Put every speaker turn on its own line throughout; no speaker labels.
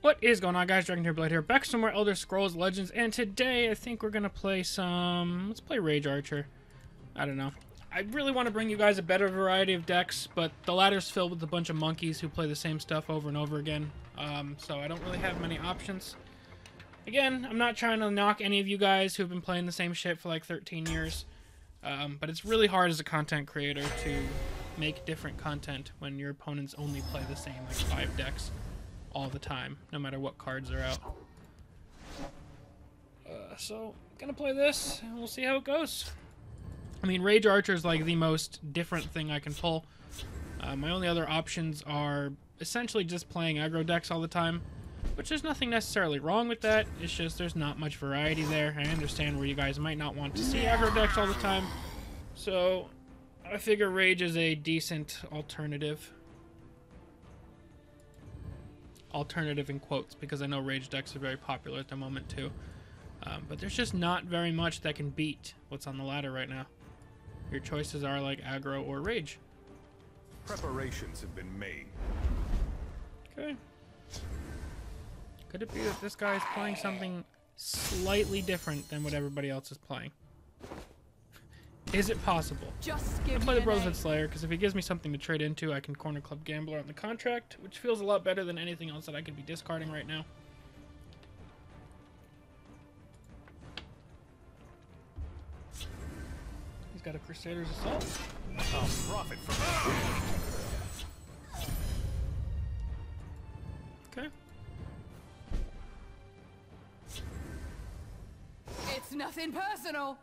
What is going on, guys? DragonTamerBlayde here, back some more Elder Scrolls Legends, and today I think we're gonna play some... let's play Rage Archer. I don't know. I really want to bring you guys a better variety of decks, but the ladder's filled with a bunch of monkeys who play the same stuff over and over again, so I don't really have many options. Again, I'm not trying to knock any of you guys who've been playing the same shit for like 13 years, but it's really hard as a content creator to make different content when your opponents only play the same like 5 decks all the time, no matter what cards are out. So, gonna play this, and we'll see how it goes. I mean, Rage Archer is like the most different thing I can pull. My only other options are essentially just playing aggro decks all the time, which there's nothing necessarily wrong with that. It's just there's not much variety there. I understand where you guys might not want to see aggro decks all the time, so I figure Rage is a decent alternative. Alternative in quotes, because I know Rage decks are very popular at the moment too. But there's just not very much that can beat what's on the ladder right now. Your choices are like aggro or Rage.
Preparations have been made.
Okay. Could it be that this guy is playing something slightly different than what everybody else is playing? Is it possible? I'll play the Brotherhood Slayer, because if he gives me something to trade into, I can Corner Club Gambler on the contract, which feels a lot better than anything else that I could be discarding right now. He's got a Crusader's Assault.
I'll profit from
it. Okay.
It's nothing personal.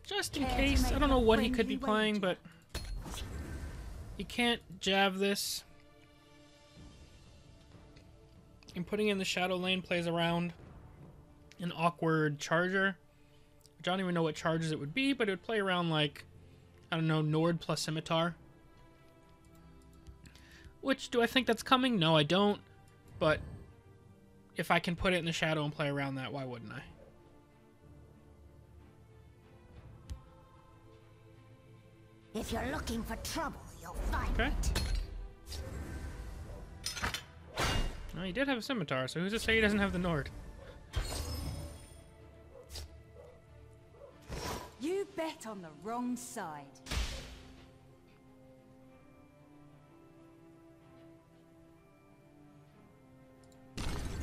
Just in case, I don't know what he could be playing, but you can't jab this. And putting in the Shadow Lane plays around an awkward charger. I don't even know what charges it would be, but it would play around like, I don't know, Nord plus Scimitar. Which, do I think that's coming? No, I don't. But if I can put it in the Shadow and play around that, why wouldn't I?
If you're looking for trouble, you'll find
it. Well, he did have a Scimitar, so who's to say he doesn't have the Nord?
You bet on the wrong side.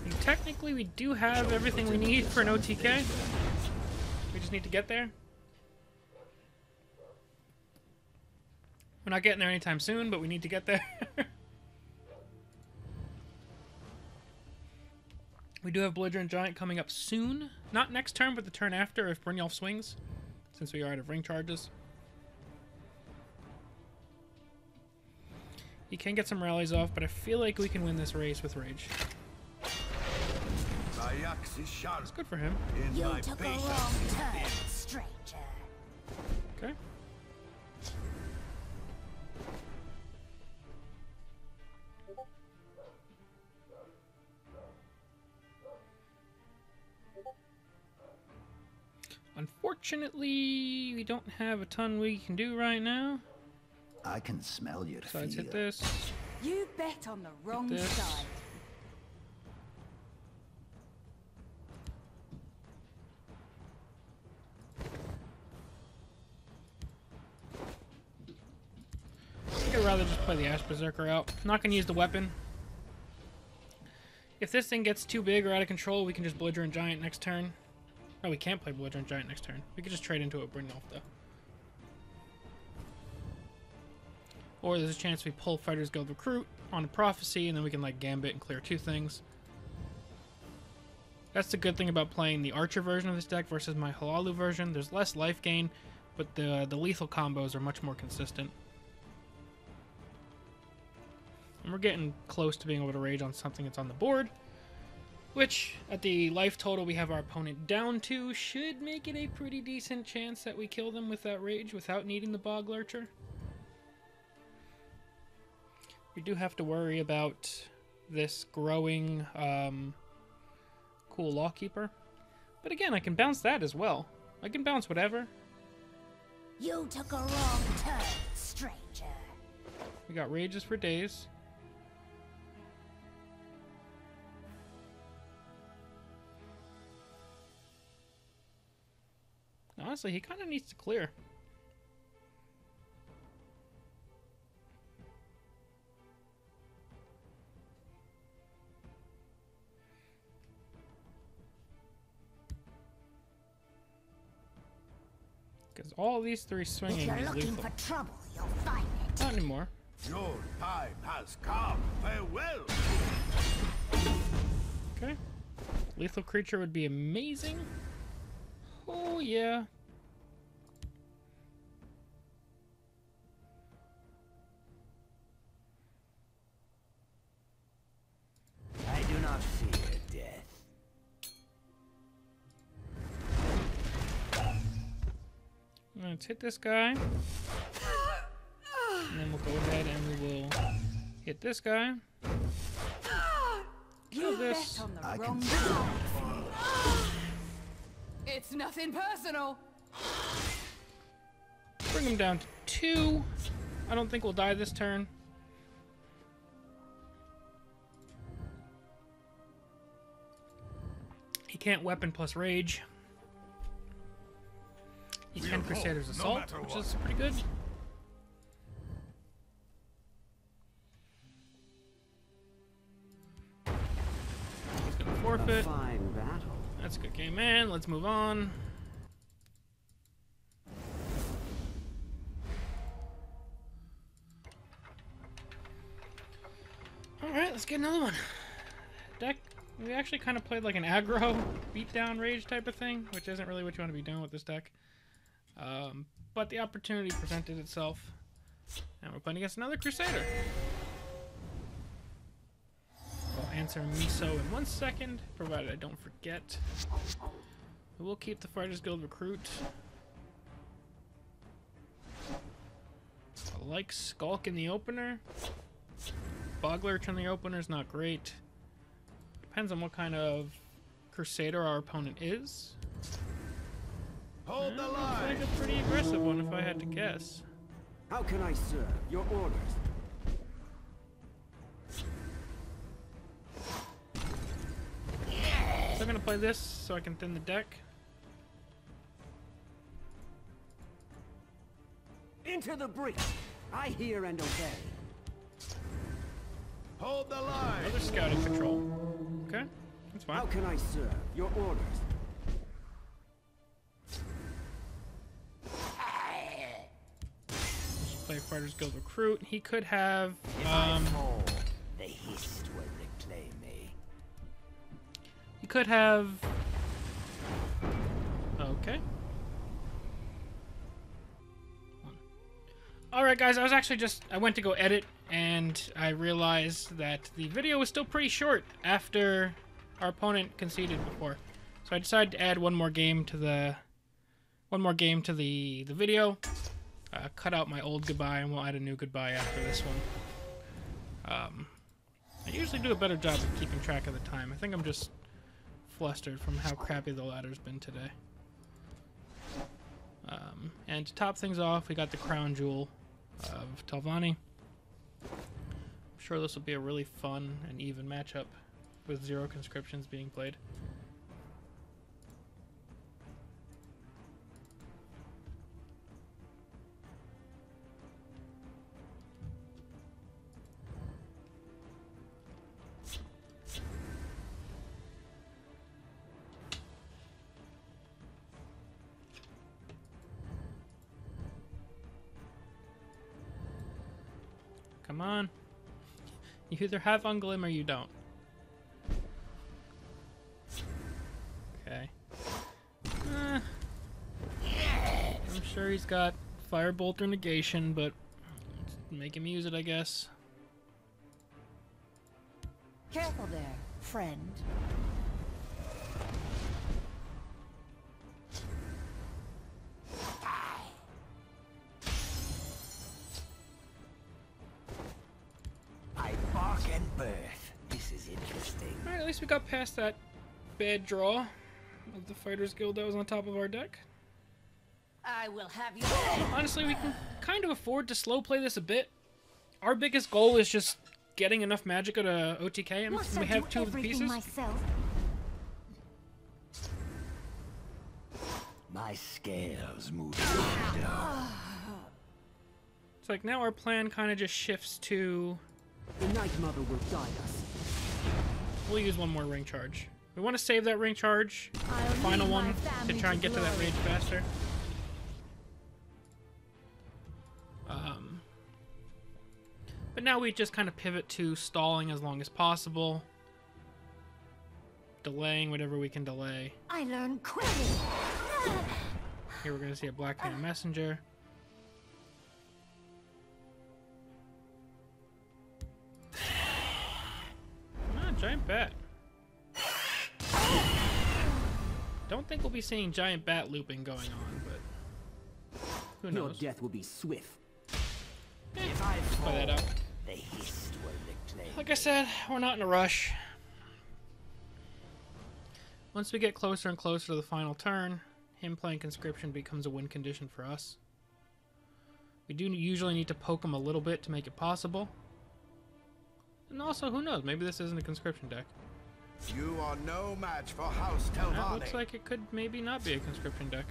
And technically, we do have everything we need for an OTK. We just need to get there. We're not getting there anytime soon, but we need to get there. We do have Belligerent Giant coming up soon. Not next turn, but the turn after if Brynjolf swings, since we are out of ring charges. You can get some rallies off, but I feel like we can win this race with Rage. It's good for him.
You took a wrong turn, stranger.
Okay. Unfortunately, we don't have a ton we can do right now.
I can smell your
fear. Let's hit this.
You bet on the wrong side. I think I'd rather just play the Ash Berserker out. I'm not going to use the weapon. If this thing gets too big or out of control, we can just Belligerent Giant next turn. No, we can't play Belligerent Giant next turn. We could just trade into a Brynjolf, though. Or there's a chance we pull Fighter's Guild Recruit on a Prophecy, and then we can, like, Gambit and clear 2 things. That's the good thing about playing the Archer version of this deck versus my Halalu version. There's less life gain, but the lethal combos are much more consistent. And we're getting close to being able to Rage on something that's on the board, which, at the life total we have our opponent down to, should make it a pretty decent chance that we kill them with that Rage without needing the Bog Lurcher. We do have to worry about this growing cool Lawkeeper. But again, I can bounce that as well. I can bounce whatever.
You took a wrong turn, stranger.
We got Rages for days. Honestly, he kind of needs to clear. Because all these three swinging
If you're
is
looking
lethal.
for trouble, you'll find it.
Not anymore.
Your time has come. Farewell.
Okay. Lethal creature would be amazing. Oh, yeah.
I do not fear death.
Let's hit this guy. And then we'll go ahead and we will hit this guy. Kill this.
On the
I
wrong
can
side.
It's nothing personal.
Bring him down to 2. I don't think we'll die this turn. He can't weapon plus rage. He can Crusader's Assault,
matter
which
what.
is pretty good. He's gonna forfeit.
Fine battle.
That's a good game, man. Let's move on. Alright, let's get another one. Deck, we actually kind of played like an aggro, beatdown rage type of thing, which isn't really what you want to be doing with this deck. But the opportunity presented itself, and we're playing against another Crusader. I'll answer Miso in 1 second, provided I don't forget. We will keep the Fighters Guild Recruit. I like Skulk in the opener. Boglurch in the opener is not great. Depends on what kind of Crusader our opponent is.
Hold the
Looks
line.
like a pretty aggressive one if I had to guess.
How can I serve your orders?
So I'm gonna play this so I can thin the deck.
Into the breach. I hear and obey.
Hold the line.
Another scouting patrol. Okay, that's fine.
How can I serve your orders?
Play Fighters Guild Recruit. He could have.
Fall, the Hist will reclaim me.
He could have. Okay. Alright guys, I went to go edit and I realized that the video was still pretty short after our opponent conceded before. So I decided to add one more game to the video. Cut out my old goodbye and we'll add a new goodbye after this one. I usually do a better job of keeping track of the time. I think I'm just flustered from how crappy the ladder's been today. And to top things off, we got the Crown Jewel of Talvani. I'm sure this will be a really fun and even matchup with 0 conscriptions being played. Come on. You either have Unglim or you don't. Okay. I'm sure he's got Firebolt or Negation, but let's make him use it, I guess.
Careful there, friend.
I bark and birth. This is interesting.
Alright, at least we got past that bad draw of the Fighters Guild that was on top of our deck.
I will have you.
Honestly, we can kind of afford to slow play this a bit. Our biggest goal is just getting enough Magicka to OTK him,
Must
and we
I
have
do
2 of the
everything
pieces.
myself?
My scales move.
It's like now our plan kind of just shifts to...
The Night Mother will guide us.
We'll use one more ring charge. We want to save that ring charge, the final one, to try and get to that rage faster. But now we just kind of pivot to stalling as long as possible. Delaying whatever we can delay.
I learned quickly.
Here we're going to see a Black Hand Messenger. Ah, Giant Bat. Don't think we'll be seeing Giant Bat looping going on, but who knows?
Your death will be swift.
If I
Play that out.
the hist will reclaim.
Like I said, we're not in a rush. Once we get closer and closer to the final turn, him playing Conscription becomes a win condition for us. We do usually need to poke him a little bit to make it possible. And also, who knows, maybe this isn't a Conscription deck.
You are no match for House
That
Telvanni.
looks like it could maybe not be a Conscription deck.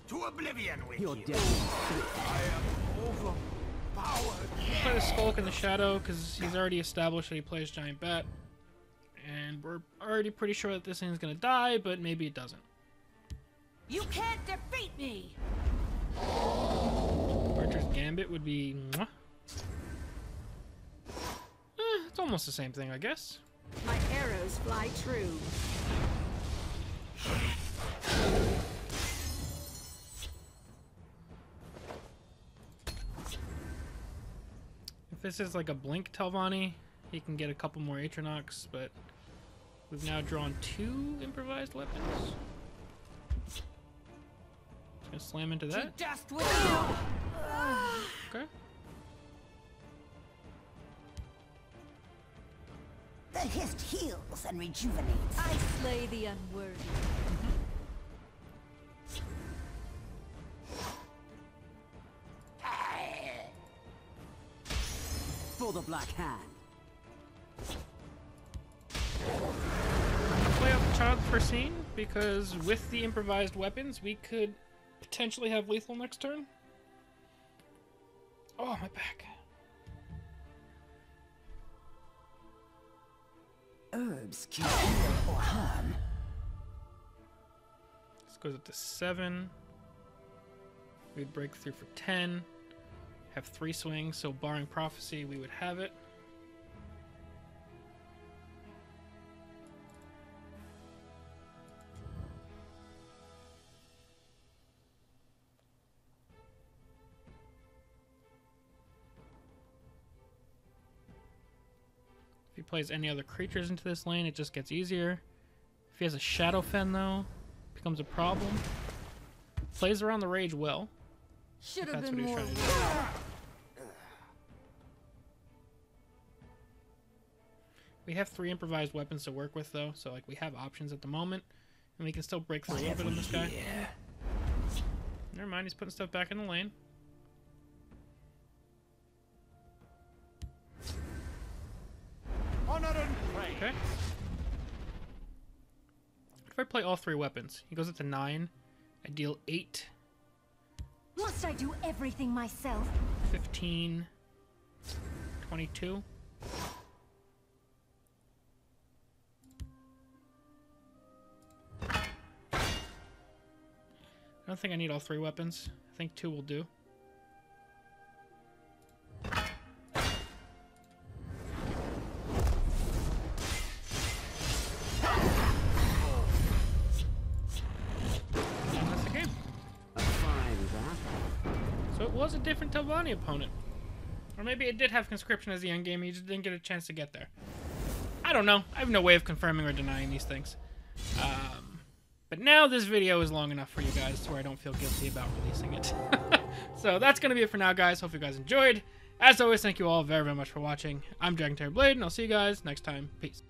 To oblivion with
Your
you.
death will be swift.
I am overpowered.
We'll play the Skulk in the Shadow because he's already established that he plays Giant Bat. And we're already pretty sure that this thing's going to die, but maybe it doesn't.
You can't defeat me!
Archer's Gambit would be... Mwah. It's almost the same thing, I guess.
My arrows fly true.
If this is like a Blink Telvanni, he can get a couple more Atronox, but we've now drawn 2 improvised weapons. Just gonna slam into that.
To dust with you!
Okay.
The hist heals and rejuvenates.
I slay the unworthy.
For the Black Hand.
Play out the Child Foreseen, because with the improvised weapons, we could potentially have lethal next turn. Oh, my back.
Herbs can heal or harm.
This goes up to 7. We'd break through for 10. Have 3 swings, so barring Prophecy, we would have it. If he plays any other creatures into this lane, it just gets easier. If he has a Shadowfen, though, it becomes a problem. Plays around the rage well.
Should
If
have
that's
been
what he was
more.
trying to do. We have 3 improvised weapons to work with, though, so like we have options at the moment, and we can still break through a little bit on this guy. Never mind, he's putting stuff back in the lane.
Honor and praise.
Okay. If I play all 3 weapons, he goes up to 9. I deal 8,
Must I do everything myself?
15, 22. I don't think I need all 3 weapons. I think 2 will do. And that's the game. So it was a different Telvanni opponent. Or maybe it did have Conscription as the end game, he just didn't get a chance to get there. I don't know. I have no way of confirming or denying these things. But now this video is long enough for you guys to where I don't feel guilty about releasing it. So that's going to be it for now, guys. Hope you guys enjoyed. As always, thank you all very, very much for watching. I'm DragonTamerBlayde, and I'll see you guys next time. Peace.